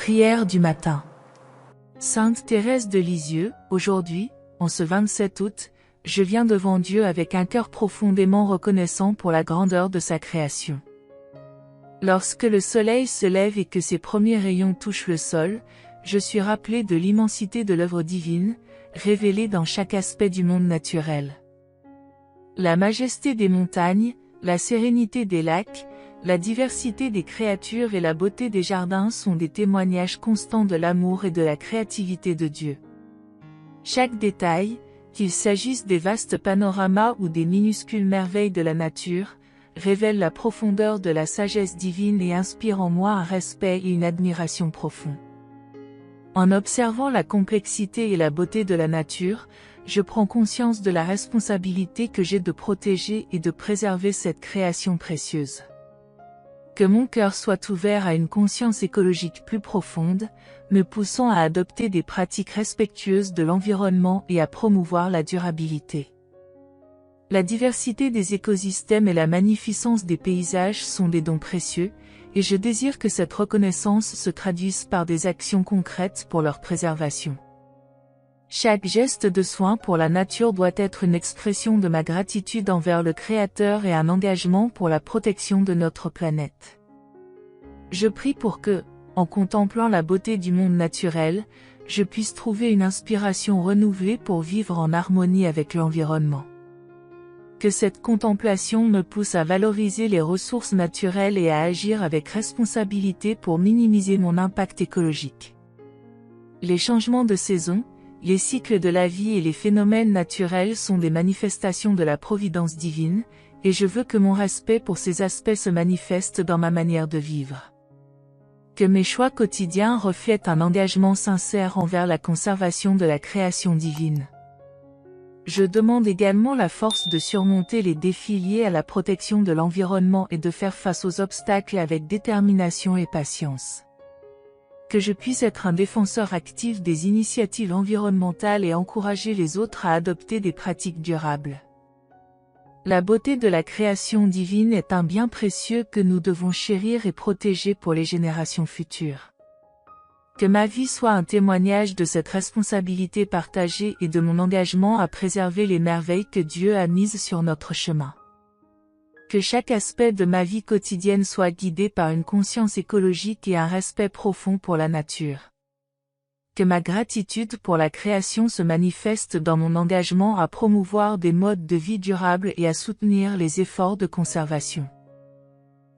Prière du matin. Sainte Thérèse de Lisieux, aujourd'hui, en ce 27 août, je viens devant Dieu avec un cœur profondément reconnaissant pour la grandeur de sa création. Lorsque le soleil se lève et que ses premiers rayons touchent le sol, je suis rappelé de l'immensité de l'œuvre divine, révélée dans chaque aspect du monde naturel. La majesté des montagnes, la sérénité des lacs, la diversité des créatures et la beauté des jardins sont des témoignages constants de l'amour et de la créativité de Dieu. Chaque détail, qu'il s'agisse des vastes panoramas ou des minuscules merveilles de la nature, révèle la profondeur de la sagesse divine et inspire en moi un respect et une admiration profonds. En observant la complexité et la beauté de la nature, je prends conscience de la responsabilité que j'ai de protéger et de préserver cette création précieuse. Que mon cœur soit ouvert à une conscience écologique plus profonde, me poussant à adopter des pratiques respectueuses de l'environnement et à promouvoir la durabilité. La diversité des écosystèmes et la magnificence des paysages sont des dons précieux, et je désire que cette reconnaissance se traduise par des actions concrètes pour leur préservation. Chaque geste de soin pour la nature doit être une expression de ma gratitude envers le Créateur et un engagement pour la protection de notre planète. Je prie pour que, en contemplant la beauté du monde naturel, je puisse trouver une inspiration renouvelée pour vivre en harmonie avec l'environnement. Que cette contemplation me pousse à valoriser les ressources naturelles et à agir avec responsabilité pour minimiser mon impact écologique. Les changements de saison, les cycles de la vie et les phénomènes naturels sont des manifestations de la providence divine, et je veux que mon respect pour ces aspects se manifeste dans ma manière de vivre. Que mes choix quotidiens reflètent un engagement sincère envers la conservation de la création divine. Je demande également la force de surmonter les défis liés à la protection de l'environnement et de faire face aux obstacles avec détermination et patience. Que je puisse être un défenseur actif des initiatives environnementales et encourager les autres à adopter des pratiques durables. La beauté de la création divine est un bien précieux que nous devons chérir et protéger pour les générations futures. Que ma vie soit un témoignage de cette responsabilité partagée et de mon engagement à préserver les merveilles que Dieu a mises sur notre chemin. Que chaque aspect de ma vie quotidienne soit guidé par une conscience écologique et un respect profond pour la nature. Que ma gratitude pour la création se manifeste dans mon engagement à promouvoir des modes de vie durables et à soutenir les efforts de conservation.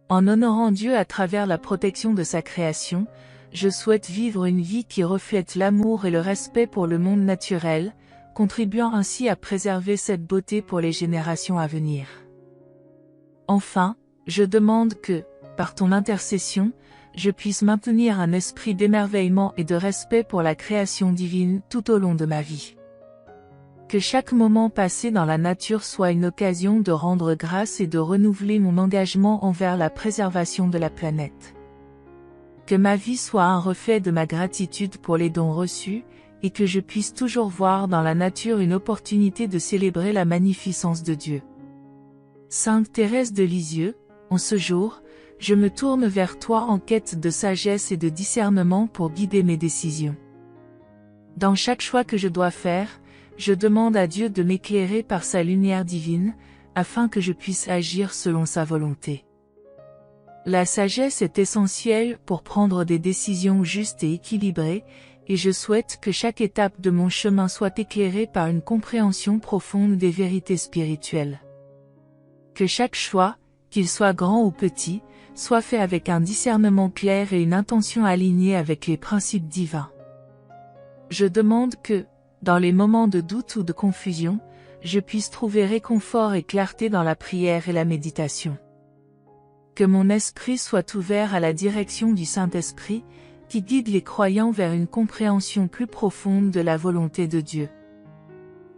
En honorant Dieu à travers la protection de sa création, je souhaite vivre une vie qui reflète l'amour et le respect pour le monde naturel, contribuant ainsi à préserver cette beauté pour les générations à venir. Enfin, je demande que, par ton intercession, je puisse maintenir un esprit d'émerveillement et de respect pour la création divine tout au long de ma vie. Que chaque moment passé dans la nature soit une occasion de rendre grâce et de renouveler mon engagement envers la préservation de la planète. Que ma vie soit un reflet de ma gratitude pour les dons reçus, et que je puisse toujours voir dans la nature une opportunité de célébrer la magnificence de Dieu. Sainte Thérèse de Lisieux, en ce jour, je me tourne vers toi en quête de sagesse et de discernement pour guider mes décisions. Dans chaque choix que je dois faire, je demande à Dieu de m'éclairer par sa lumière divine, afin que je puisse agir selon sa volonté. La sagesse est essentielle pour prendre des décisions justes et équilibrées, et je souhaite que chaque étape de mon chemin soit éclairée par une compréhension profonde des vérités spirituelles. Que chaque choix, qu'il soit grand ou petit, soit fait avec un discernement clair et une intention alignée avec les principes divins. Je demande que, dans les moments de doute ou de confusion, je puisse trouver réconfort et clarté dans la prière et la méditation. Que mon esprit soit ouvert à la direction du Saint-Esprit, qui guide les croyants vers une compréhension plus profonde de la volonté de Dieu.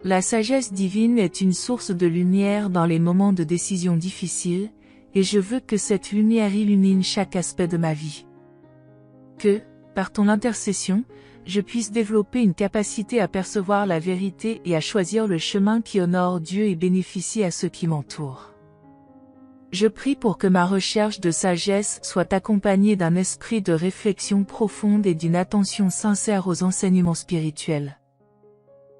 La sagesse divine est une source de lumière dans les moments de décision difficiles, et je veux que cette lumière illumine chaque aspect de ma vie. Que, par ton intercession, je puisse développer une capacité à percevoir la vérité et à choisir le chemin qui honore Dieu et bénéficie à ceux qui m'entourent. Je prie pour que ma recherche de sagesse soit accompagnée d'un esprit de réflexion profonde et d'une attention sincère aux enseignements spirituels.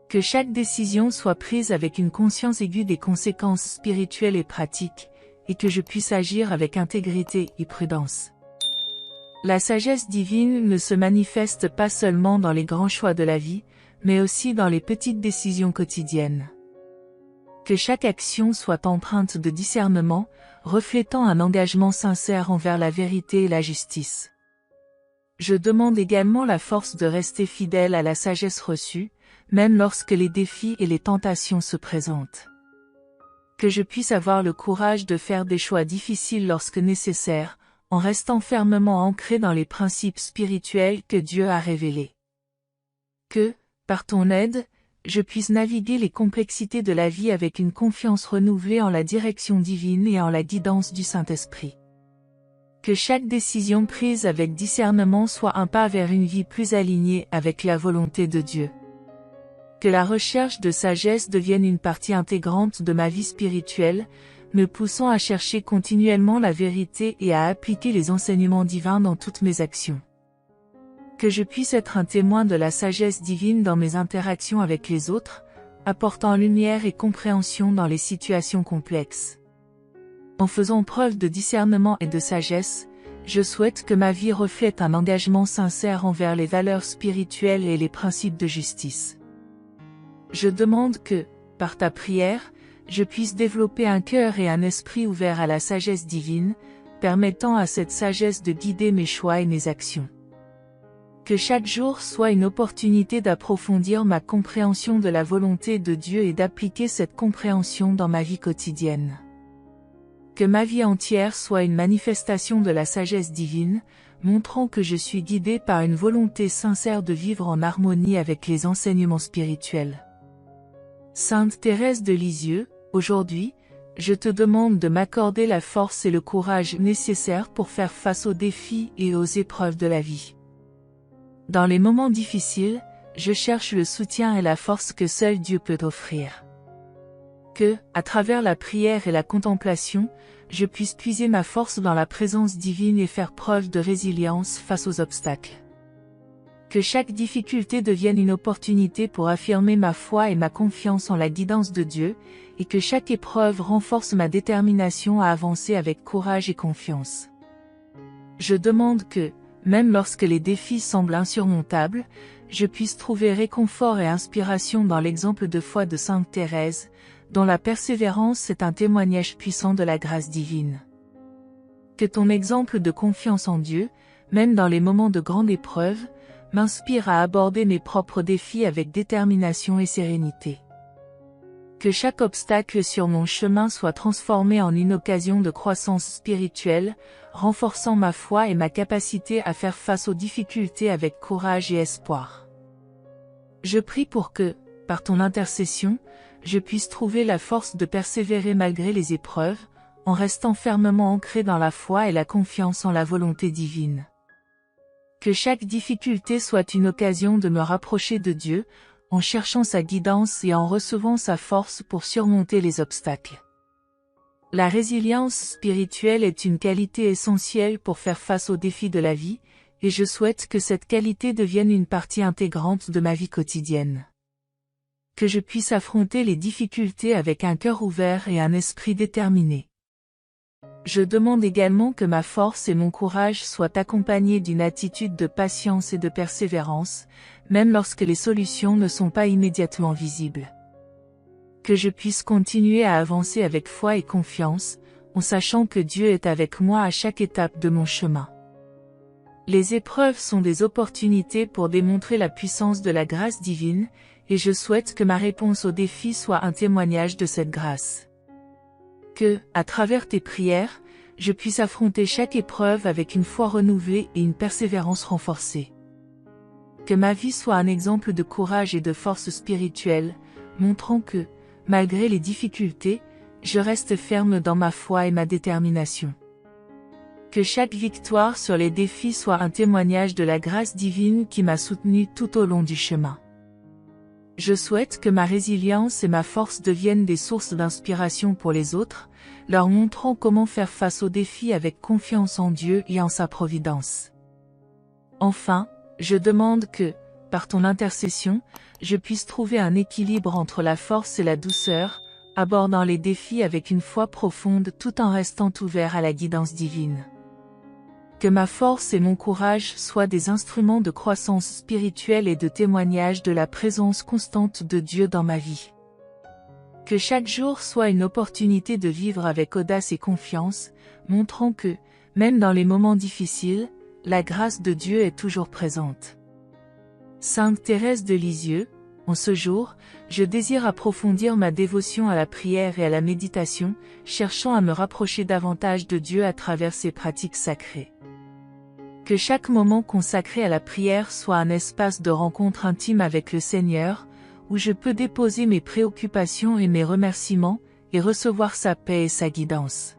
Que chaque décision soit prise avec une conscience aiguë des conséquences spirituelles et pratiques, et que je puisse agir avec intégrité et prudence. La sagesse divine ne se manifeste pas seulement dans les grands choix de la vie, mais aussi dans les petites décisions quotidiennes. Que chaque action soit empreinte de discernement, reflétant un engagement sincère envers la vérité et la justice. Je demande également la force de rester fidèle à la sagesse reçue, même lorsque les défis et les tentations se présentent. Que je puisse avoir le courage de faire des choix difficiles lorsque nécessaire, en restant fermement ancré dans les principes spirituels que Dieu a révélés. Que, par ton aide, je puisse naviguer les complexités de la vie avec une confiance renouvelée en la direction divine et en la guidance du Saint-Esprit. Que chaque décision prise avec discernement soit un pas vers une vie plus alignée avec la volonté de Dieu. Que la recherche de sagesse devienne une partie intégrante de ma vie spirituelle, me poussant à chercher continuellement la vérité et à appliquer les enseignements divins dans toutes mes actions. Que je puisse être un témoin de la sagesse divine dans mes interactions avec les autres, apportant lumière et compréhension dans les situations complexes. En faisant preuve de discernement et de sagesse, je souhaite que ma vie reflète un engagement sincère envers les valeurs spirituelles et les principes de justice. Je demande que, par ta prière, je puisse développer un cœur et un esprit ouverts à la sagesse divine, permettant à cette sagesse de guider mes choix et mes actions. Que chaque jour soit une opportunité d'approfondir ma compréhension de la volonté de Dieu et d'appliquer cette compréhension dans ma vie quotidienne. Que ma vie entière soit une manifestation de la sagesse divine, montrant que je suis guidé par une volonté sincère de vivre en harmonie avec les enseignements spirituels. Sainte Thérèse de Lisieux, aujourd'hui, je te demande de m'accorder la force et le courage nécessaires pour faire face aux défis et aux épreuves de la vie. Dans les moments difficiles, je cherche le soutien et la force que seul Dieu peut offrir. Que, à travers la prière et la contemplation, je puisse puiser ma force dans la présence divine et faire preuve de résilience face aux obstacles. Que chaque difficulté devienne une opportunité pour affirmer ma foi et ma confiance en la guidance de Dieu, et que chaque épreuve renforce ma détermination à avancer avec courage et confiance. Je demande que, même lorsque les défis semblent insurmontables, je puisse trouver réconfort et inspiration dans l'exemple de foi de Sainte Thérèse, dont la persévérance est un témoignage puissant de la grâce divine. Que ton exemple de confiance en Dieu, même dans les moments de grande épreuve, m'inspire à aborder mes propres défis avec détermination et sérénité. Que chaque obstacle sur mon chemin soit transformé en une occasion de croissance spirituelle, renforçant ma foi et ma capacité à faire face aux difficultés avec courage et espoir. Je prie pour que, par ton intercession, je puisse trouver la force de persévérer malgré les épreuves, en restant fermement ancré dans la foi et la confiance en la volonté divine. Que chaque difficulté soit une occasion de me rapprocher de Dieu, en cherchant sa guidance et en recevant sa force pour surmonter les obstacles. La résilience spirituelle est une qualité essentielle pour faire face aux défis de la vie, et je souhaite que cette qualité devienne une partie intégrante de ma vie quotidienne. Que je puisse affronter les difficultés avec un cœur ouvert et un esprit déterminé. Je demande également que ma force et mon courage soient accompagnés d'une attitude de patience et de persévérance, même lorsque les solutions ne sont pas immédiatement visibles. Que je puisse continuer à avancer avec foi et confiance, en sachant que Dieu est avec moi à chaque étape de mon chemin. Les épreuves sont des opportunités pour démontrer la puissance de la grâce divine, et je souhaite que ma réponse aux défis soit un témoignage de cette grâce. Que, à travers tes prières, je puisse affronter chaque épreuve avec une foi renouvelée et une persévérance renforcée. Que ma vie soit un exemple de courage et de force spirituelle, montrant que, malgré les difficultés, je reste ferme dans ma foi et ma détermination. Que chaque victoire sur les défis soit un témoignage de la grâce divine qui m'a soutenu tout au long du chemin. Je souhaite que ma résilience et ma force deviennent des sources d'inspiration pour les autres, leur montrant comment faire face aux défis avec confiance en Dieu et en sa providence. Enfin, je demande que, par ton intercession, je puisse trouver un équilibre entre la force et la douceur, abordant les défis avec une foi profonde tout en restant ouvert à la guidance divine. Que ma force et mon courage soient des instruments de croissance spirituelle et de témoignage de la présence constante de Dieu dans ma vie. Que chaque jour soit une opportunité de vivre avec audace et confiance, montrant que, même dans les moments difficiles, la grâce de Dieu est toujours présente. Sainte Thérèse de Lisieux, en ce jour, je désire approfondir ma dévotion à la prière et à la méditation, cherchant à me rapprocher davantage de Dieu à travers ses pratiques sacrées. Que chaque moment consacré à la prière soit un espace de rencontre intime avec le Seigneur, où je peux déposer mes préoccupations et mes remerciements, et recevoir sa paix et sa guidance.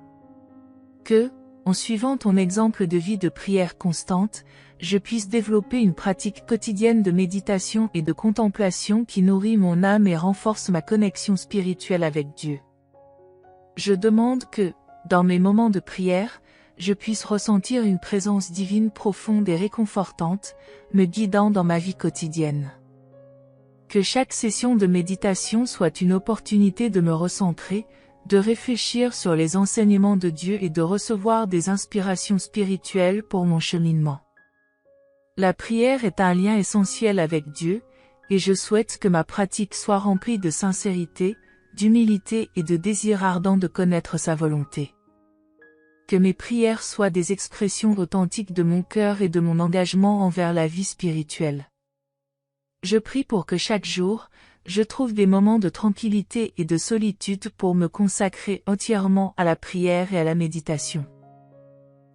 Que, en suivant ton exemple de vie de prière constante, je puisse développer une pratique quotidienne de méditation et de contemplation qui nourrit mon âme et renforce ma connexion spirituelle avec Dieu. Je demande que, dans mes moments de prière, je puisse ressentir une présence divine profonde et réconfortante, me guidant dans ma vie quotidienne. Que chaque session de méditation soit une opportunité de me recentrer, de réfléchir sur les enseignements de Dieu et de recevoir des inspirations spirituelles pour mon cheminement. La prière est un lien essentiel avec Dieu, et je souhaite que ma pratique soit remplie de sincérité, d'humilité et de désir ardent de connaître sa volonté. Que mes prières soient des expressions authentiques de mon cœur et de mon engagement envers la vie spirituelle. Je prie pour que chaque jour, je trouve des moments de tranquillité et de solitude pour me consacrer entièrement à la prière et à la méditation.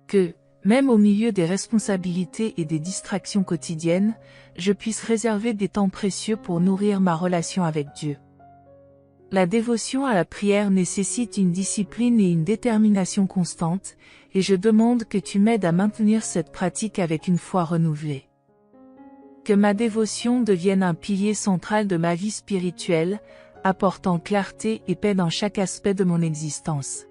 Que, même au milieu des responsabilités et des distractions quotidiennes, je puisse réserver des temps précieux pour nourrir ma relation avec Dieu. La dévotion à la prière nécessite une discipline et une détermination constante, et je demande que tu m'aides à maintenir cette pratique avec une foi renouvelée. Que ma dévotion devienne un pilier central de ma vie spirituelle, apportant clarté et paix dans chaque aspect de mon existence.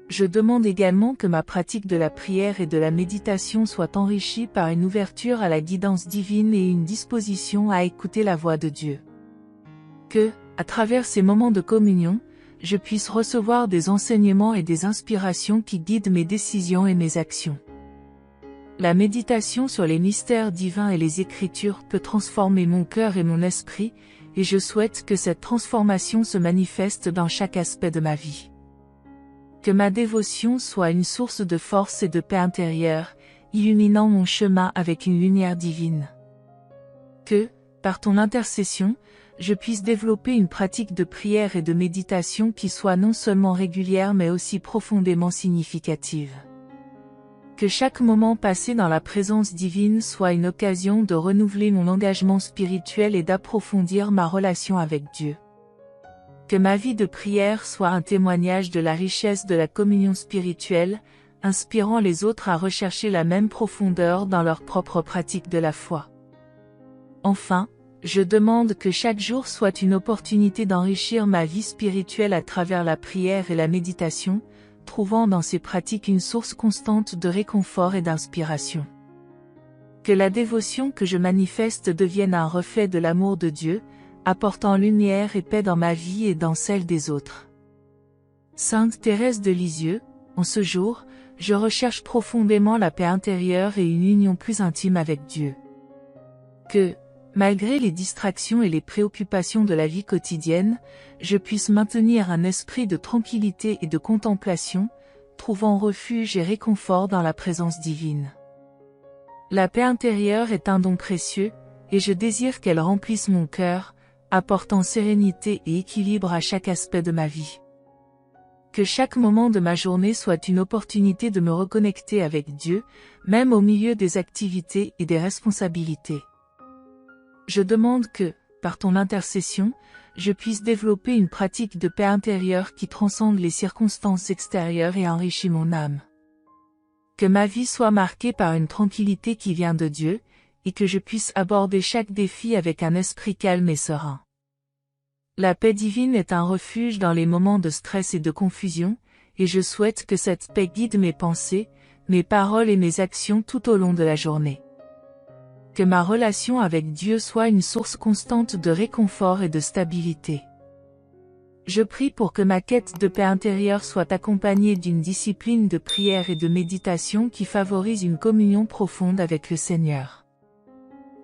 Je demande également que ma pratique de la prière et de la méditation soit enrichie par une ouverture à la guidance divine et une disposition à écouter la voix de Dieu. Que, à travers ces moments de communion, je puisse recevoir des enseignements et des inspirations qui guident mes décisions et mes actions. La méditation sur les mystères divins et les Écritures peut transformer mon cœur et mon esprit, et je souhaite que cette transformation se manifeste dans chaque aspect de ma vie. Que ma dévotion soit une source de force et de paix intérieure, illuminant mon chemin avec une lumière divine. Que, par ton intercession, je puisse développer une pratique de prière et de méditation qui soit non seulement régulière mais aussi profondément significative. Que chaque moment passé dans la présence divine soit une occasion de renouveler mon engagement spirituel et d'approfondir ma relation avec Dieu. Que ma vie de prière soit un témoignage de la richesse de la communion spirituelle, inspirant les autres à rechercher la même profondeur dans leur propre pratique de la foi. Enfin, je demande que chaque jour soit une opportunité d'enrichir ma vie spirituelle à travers la prière et la méditation, trouvant dans ces pratiques une source constante de réconfort et d'inspiration. Que la dévotion que je manifeste devienne un reflet de l'amour de Dieu, apportant lumière et paix dans ma vie et dans celle des autres. Sainte Thérèse de Lisieux, en ce jour, je recherche profondément la paix intérieure et une union plus intime avec Dieu. Que, malgré les distractions et les préoccupations de la vie quotidienne, je puisse maintenir un esprit de tranquillité et de contemplation, trouvant refuge et réconfort dans la présence divine. La paix intérieure est un don précieux, et je désire qu'elle remplisse mon cœur, apportant sérénité et équilibre à chaque aspect de ma vie. Que chaque moment de ma journée soit une opportunité de me reconnecter avec Dieu, même au milieu des activités et des responsabilités. Je demande que, par ton intercession, je puisse développer une pratique de paix intérieure qui transcende les circonstances extérieures et enrichit mon âme. Que ma vie soit marquée par une tranquillité qui vient de Dieu, et que je puisse aborder chaque défi avec un esprit calme et serein. La paix divine est un refuge dans les moments de stress et de confusion, et je souhaite que cette paix guide mes pensées, mes paroles et mes actions tout au long de la journée. Que ma relation avec Dieu soit une source constante de réconfort et de stabilité. Je prie pour que ma quête de paix intérieure soit accompagnée d'une discipline de prière et de méditation qui favorise une communion profonde avec le Seigneur.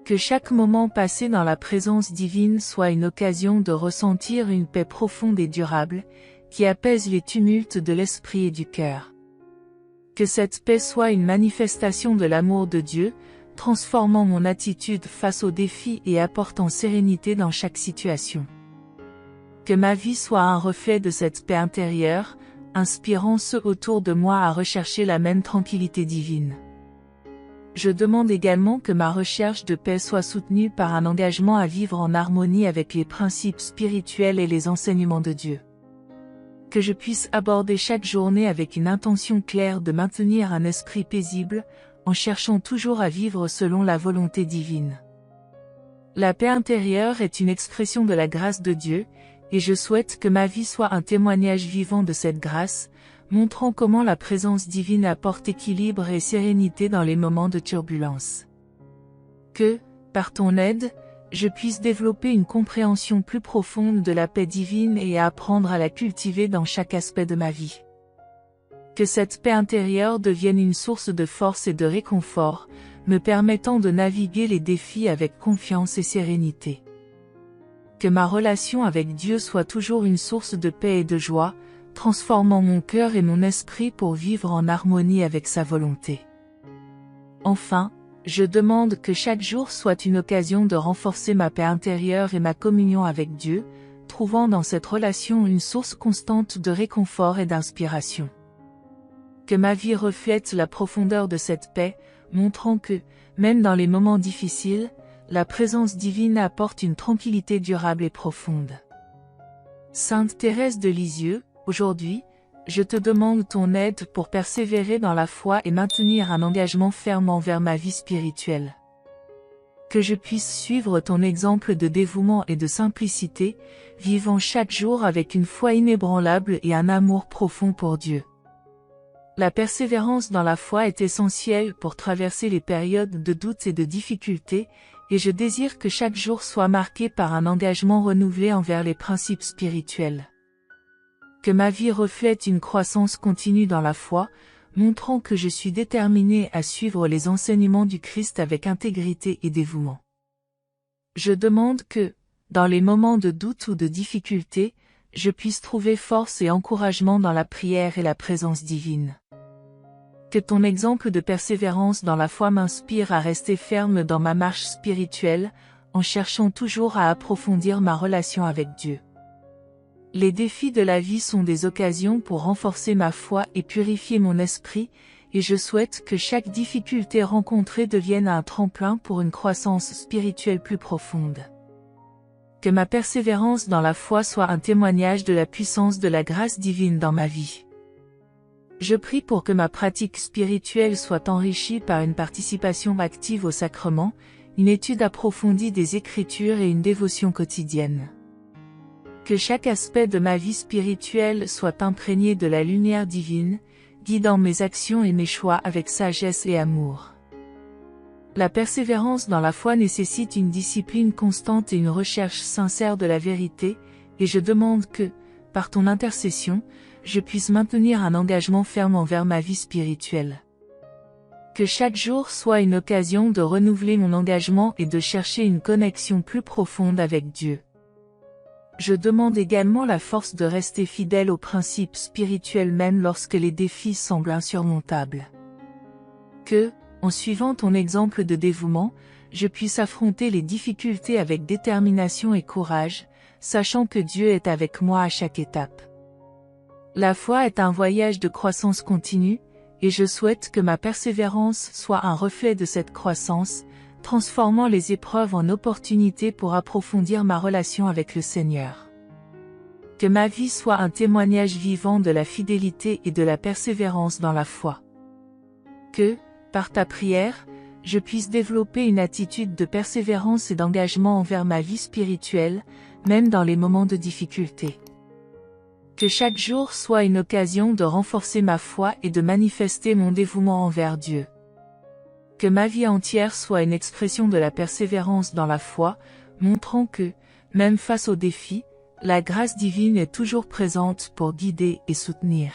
Que chaque moment passé dans la présence divine soit une occasion de ressentir une paix profonde et durable, qui apaise les tumultes de l'esprit et du cœur. Que cette paix soit une manifestation de l'amour de Dieu, transformant mon attitude face aux défis et apportant sérénité dans chaque situation. Que ma vie soit un reflet de cette paix intérieure, inspirant ceux autour de moi à rechercher la même tranquillité divine. Je demande également que ma recherche de paix soit soutenue par un engagement à vivre en harmonie avec les principes spirituels et les enseignements de Dieu. Que je puisse aborder chaque journée avec une intention claire de maintenir un esprit paisible, en cherchant toujours à vivre selon la volonté divine. La paix intérieure est une expression de la grâce de Dieu, et je souhaite que ma vie soit un témoignage vivant de cette grâce, montrant comment la présence divine apporte équilibre et sérénité dans les moments de turbulence. Que, par ton aide, je puisse développer une compréhension plus profonde de la paix divine et apprendre à la cultiver dans chaque aspect de ma vie. Que cette paix intérieure devienne une source de force et de réconfort, me permettant de naviguer les défis avec confiance et sérénité. Que ma relation avec Dieu soit toujours une source de paix et de joie, transformant mon cœur et mon esprit pour vivre en harmonie avec sa volonté. Enfin, je demande que chaque jour soit une occasion de renforcer ma paix intérieure et ma communion avec Dieu, trouvant dans cette relation une source constante de réconfort et d'inspiration. Que ma vie reflète la profondeur de cette paix, montrant que, même dans les moments difficiles, la présence divine apporte une tranquillité durable et profonde. Sainte Thérèse de Lisieux, aujourd'hui, je te demande ton aide pour persévérer dans la foi et maintenir un engagement ferme envers ma vie spirituelle. Que je puisse suivre ton exemple de dévouement et de simplicité, vivant chaque jour avec une foi inébranlable et un amour profond pour Dieu. La persévérance dans la foi est essentielle pour traverser les périodes de doute et de difficultés, et je désire que chaque jour soit marqué par un engagement renouvelé envers les principes spirituels. Que ma vie reflète une croissance continue dans la foi, montrant que je suis déterminé à suivre les enseignements du Christ avec intégrité et dévouement. Je demande que, dans les moments de doute ou de difficulté, je puisse trouver force et encouragement dans la prière et la présence divine. Que ton exemple de persévérance dans la foi m'inspire à rester ferme dans ma marche spirituelle, en cherchant toujours à approfondir ma relation avec Dieu. Les défis de la vie sont des occasions pour renforcer ma foi et purifier mon esprit, et je souhaite que chaque difficulté rencontrée devienne un tremplin pour une croissance spirituelle plus profonde. Que ma persévérance dans la foi soit un témoignage de la puissance de la grâce divine dans ma vie. Je prie pour que ma pratique spirituelle soit enrichie par une participation active au sacrement, une étude approfondie des Écritures et une dévotion quotidienne. Que chaque aspect de ma vie spirituelle soit imprégné de la lumière divine, guidant mes actions et mes choix avec sagesse et amour. La persévérance dans la foi nécessite une discipline constante et une recherche sincère de la vérité, et je demande que, par ton intercession, je puisse maintenir un engagement ferme envers ma vie spirituelle. Que chaque jour soit une occasion de renouveler mon engagement et de chercher une connexion plus profonde avec Dieu. Je demande également la force de rester fidèle aux principes spirituels même lorsque les défis semblent insurmontables. Que, en suivant ton exemple de dévouement, je puisse affronter les difficultés avec détermination et courage, sachant que Dieu est avec moi à chaque étape. La foi est un voyage de croissance continue, et je souhaite que ma persévérance soit un reflet de cette croissance, transformant les épreuves en opportunités pour approfondir ma relation avec le Seigneur. Que ma vie soit un témoignage vivant de la fidélité et de la persévérance dans la foi. Que, par ta prière, je puisse développer une attitude de persévérance et d'engagement envers ma vie spirituelle, même dans les moments de difficulté. Que chaque jour soit une occasion de renforcer ma foi et de manifester mon dévouement envers Dieu. Que ma vie entière soit une expression de la persévérance dans la foi, montrant que, même face aux défis, la grâce divine est toujours présente pour guider et soutenir.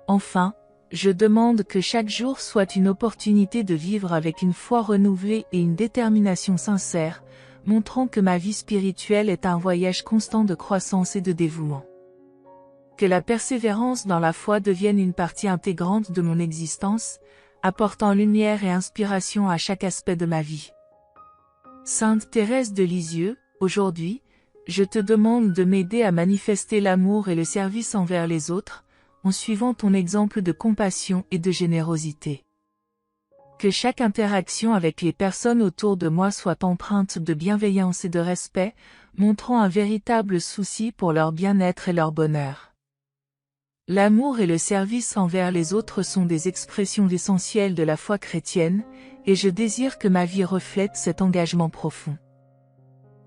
Enfin, je demande que chaque jour soit une opportunité de vivre avec une foi renouvelée et une détermination sincère, montrant que ma vie spirituelle est un voyage constant de croissance et de dévouement. Que la persévérance dans la foi devienne une partie intégrante de mon existence, apportant lumière et inspiration à chaque aspect de ma vie. Sainte Thérèse de Lisieux, aujourd'hui, je te demande de m'aider à manifester l'amour et le service envers les autres, en suivant ton exemple de compassion et de générosité. Que chaque interaction avec les personnes autour de moi soit empreinte de bienveillance et de respect, montrant un véritable souci pour leur bien-être et leur bonheur. L'amour et le service envers les autres sont des expressions essentielles de la foi chrétienne, et je désire que ma vie reflète cet engagement profond.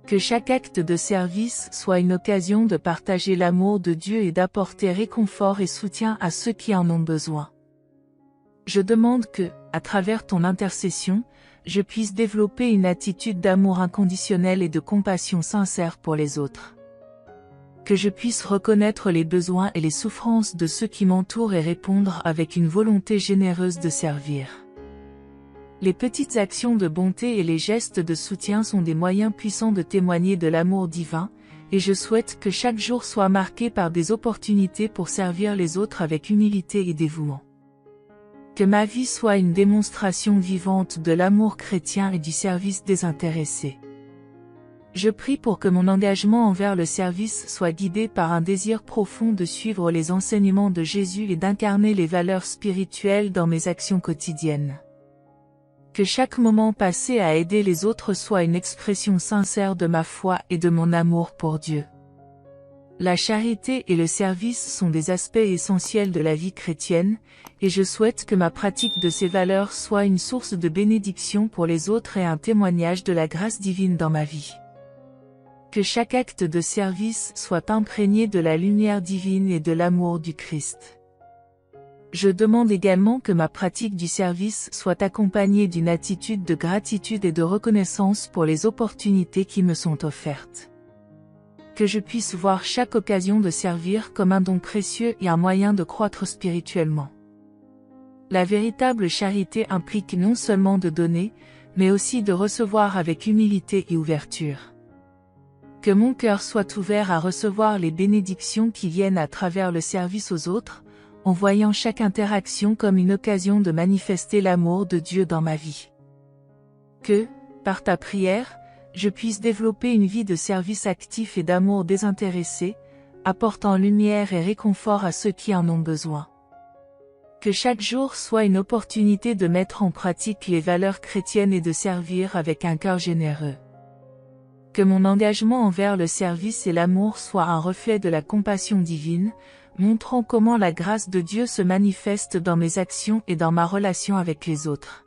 Que chaque acte de service soit une occasion de partager l'amour de Dieu et d'apporter réconfort et soutien à ceux qui en ont besoin. Je demande que, à travers ton intercession, je puisse développer une attitude d'amour inconditionnel et de compassion sincère pour les autres. Que je puisse reconnaître les besoins et les souffrances de ceux qui m'entourent et répondre avec une volonté généreuse de servir. Les petites actions de bonté et les gestes de soutien sont des moyens puissants de témoigner de l'amour divin, et je souhaite que chaque jour soit marqué par des opportunités pour servir les autres avec humilité et dévouement. Que ma vie soit une démonstration vivante de l'amour chrétien et du service désintéressé. Je prie pour que mon engagement envers le service soit guidé par un désir profond de suivre les enseignements de Jésus et d'incarner les valeurs spirituelles dans mes actions quotidiennes. Que chaque moment passé à aider les autres soit une expression sincère de ma foi et de mon amour pour Dieu. La charité et le service sont des aspects essentiels de la vie chrétienne, et je souhaite que ma pratique de ces valeurs soit une source de bénédiction pour les autres et un témoignage de la grâce divine dans ma vie. Que chaque acte de service soit imprégné de la lumière divine et de l'amour du Christ. Je demande également que ma pratique du service soit accompagnée d'une attitude de gratitude et de reconnaissance pour les opportunités qui me sont offertes. Que je puisse voir chaque occasion de servir comme un don précieux et un moyen de croître spirituellement. La véritable charité implique non seulement de donner, mais aussi de recevoir avec humilité et ouverture. Que mon cœur soit ouvert à recevoir les bénédictions qui viennent à travers le service aux autres, en voyant chaque interaction comme une occasion de manifester l'amour de Dieu dans ma vie. Que, par ta prière, je puisse développer une vie de service actif et d'amour désintéressé, apportant lumière et réconfort à ceux qui en ont besoin. Que chaque jour soit une opportunité de mettre en pratique les valeurs chrétiennes et de servir avec un cœur généreux. Que mon engagement envers le service et l'amour soit un reflet de la compassion divine, montrant comment la grâce de Dieu se manifeste dans mes actions et dans ma relation avec les autres.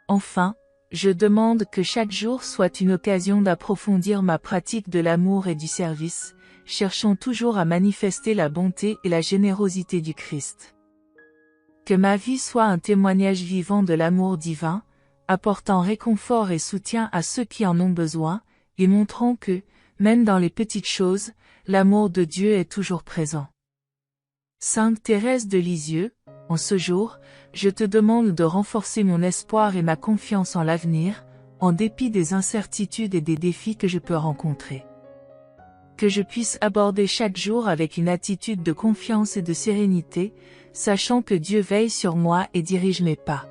Enfin, je demande que chaque jour soit une occasion d'approfondir ma pratique de l'amour et du service, cherchant toujours à manifester la bonté et la générosité du Christ. Que ma vie soit un témoignage vivant de l'amour divin, apportant réconfort et soutien à ceux qui en ont besoin, et montrant que, même dans les petites choses, l'amour de Dieu est toujours présent. Sainte Thérèse de Lisieux, en ce jour, je te demande de renforcer mon espoir et ma confiance en l'avenir, en dépit des incertitudes et des défis que je peux rencontrer. Que je puisse aborder chaque jour avec une attitude de confiance et de sérénité, sachant que Dieu veille sur moi et dirige mes pas.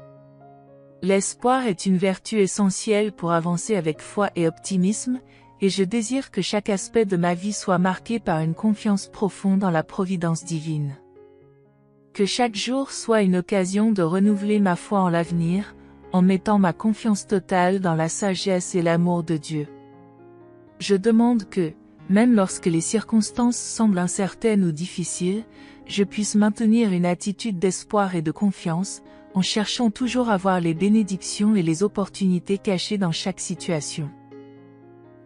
L'espoir est une vertu essentielle pour avancer avec foi et optimisme, et je désire que chaque aspect de ma vie soit marqué par une confiance profonde en la providence divine. Que chaque jour soit une occasion de renouveler ma foi en l'avenir, en mettant ma confiance totale dans la sagesse et l'amour de Dieu. Je demande que, même lorsque les circonstances semblent incertaines ou difficiles, je puisse maintenir une attitude d'espoir et de confiance, en cherchant toujours à voir les bénédictions et les opportunités cachées dans chaque situation.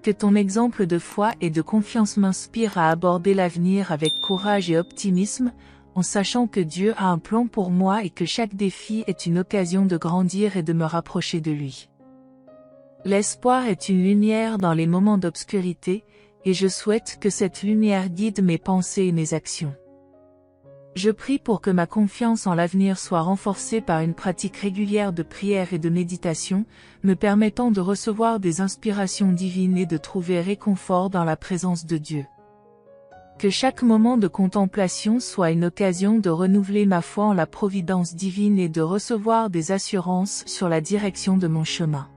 Que ton exemple de foi et de confiance m'inspire à aborder l'avenir avec courage et optimisme, en sachant que Dieu a un plan pour moi et que chaque défi est une occasion de grandir et de me rapprocher de lui. L'espoir est une lumière dans les moments d'obscurité, et je souhaite que cette lumière guide mes pensées et mes actions. Je prie pour que ma confiance en l'avenir soit renforcée par une pratique régulière de prière et de méditation, me permettant de recevoir des inspirations divines et de trouver réconfort dans la présence de Dieu. Que chaque moment de contemplation soit une occasion de renouveler ma foi en la providence divine et de recevoir des assurances sur la direction de mon chemin.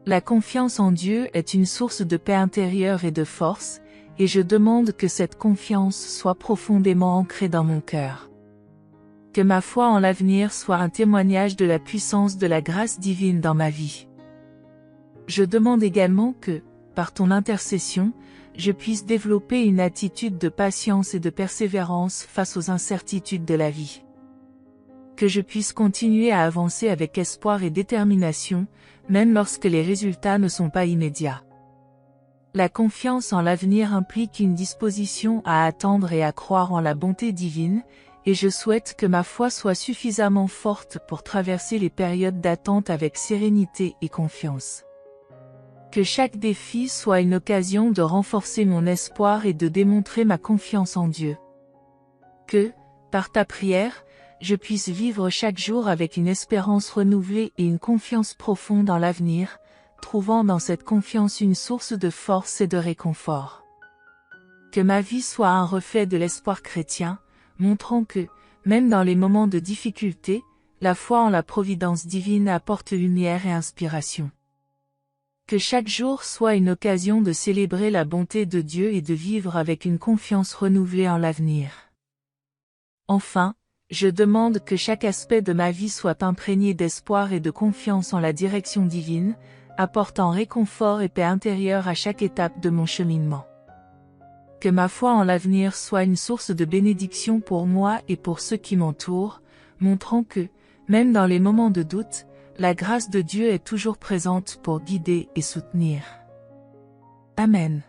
La confiance en Dieu est une source de paix intérieure et de force, et je demande que cette confiance soit profondément ancrée dans mon cœur. Que ma foi en l'avenir soit un témoignage de la puissance de la grâce divine dans ma vie. Je demande également que, par ton intercession, je puisse développer une attitude de patience et de persévérance face aux incertitudes de la vie. Que je puisse continuer à avancer avec espoir et détermination, même lorsque les résultats ne sont pas immédiats. La confiance en l'avenir implique une disposition à attendre et à croire en la bonté divine, et je souhaite que ma foi soit suffisamment forte pour traverser les périodes d'attente avec sérénité et confiance. Que chaque défi soit une occasion de renforcer mon espoir et de démontrer ma confiance en Dieu. Que, par ta prière, je puisse vivre chaque jour avec une espérance renouvelée et une confiance profonde en l'avenir, trouvant dans cette confiance une source de force et de réconfort. Que ma vie soit un reflet de l'espoir chrétien, montrant que, même dans les moments de difficulté, la foi en la providence divine apporte lumière et inspiration. Que chaque jour soit une occasion de célébrer la bonté de Dieu et de vivre avec une confiance renouvelée en l'avenir. Enfin, je demande que chaque aspect de ma vie soit imprégné d'espoir et de confiance en la direction divine, apportant réconfort et paix intérieure à chaque étape de mon cheminement. Que ma foi en l'avenir soit une source de bénédiction pour moi et pour ceux qui m'entourent, montrant que, même dans les moments de doute, la grâce de Dieu est toujours présente pour guider et soutenir. Amen.